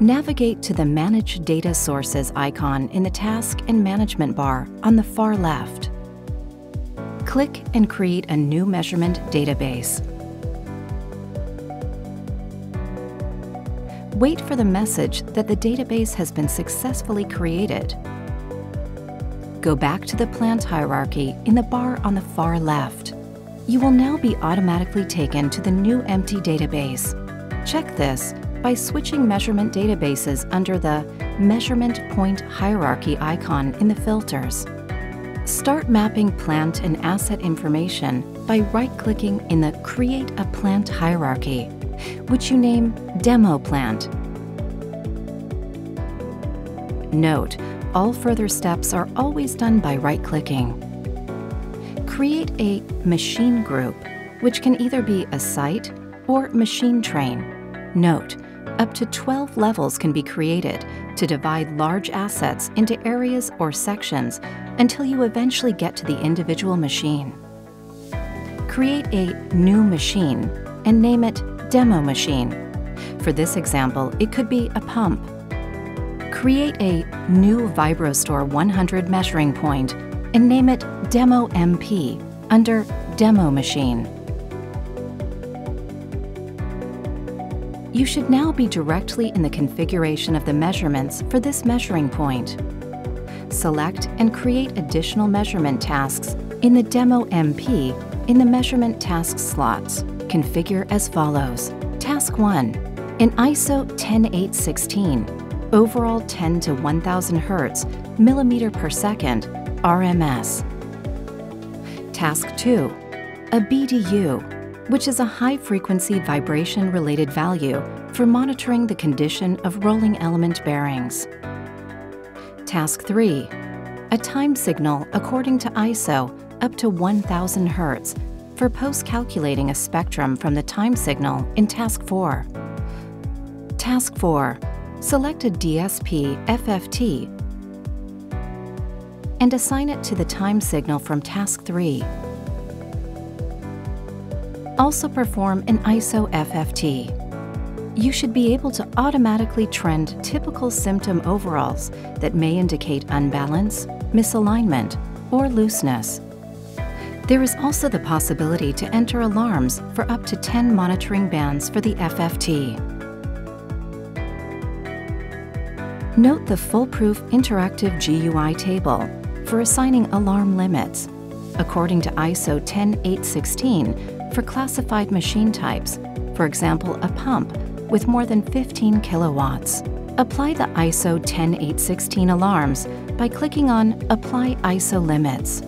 Navigate to the Manage Data Sources icon in the Task and Management bar on the far left. Click and create a new measurement database. Wait for the message that the database has been successfully created. Go back to the plant hierarchy in the bar on the far left. You will now be automatically taken to the new empty database. Check this by switching measurement databases under the Measurement Point Hierarchy icon in the filters. Start mapping plant and asset information by right-clicking in the Create a Plant hierarchy, which you name Demo Plant. Note, all further steps are always done by right-clicking. Create a machine group, which can either be a site or machine train. Note, up to 12 levels can be created to divide large assets into areas or sections until you eventually get to the individual machine. Create a new machine and name it Demo Machine. For this example, it could be a pump. Create a new VIBROSTORE 100 measuring point and name it Demo MP under Demo Machine. You should now be directly in the configuration of the measurements for this measuring point. Select and create additional measurement tasks in the Demo MP in the Measurement Tasks slots. Configure as follows. Task 1. In ISO 10816, overall 10 to 1000 Hz, millimeter per second, RMS. Task 2. A BDU, which is a high-frequency vibration-related value for monitoring the condition of rolling element bearings. Task 3. A time signal according to ISO up to 1000 Hz for post-calculating a spectrum from the time signal in Task 4. Task 4. Select a DSP FFT and assign it to the time signal from Task 3. Also perform an ISO FFT. You should be able to automatically trend typical symptom overalls that may indicate unbalance, misalignment, or looseness. There is also the possibility to enter alarms for up to 10 monitoring bands for the FFT. Note the foolproof interactive GUI table for assigning alarm limits, according to ISO 10816 for classified machine types, for example, a pump with more than 15 kilowatts. Apply the ISO 10816 alarms by clicking on Apply ISO Limits.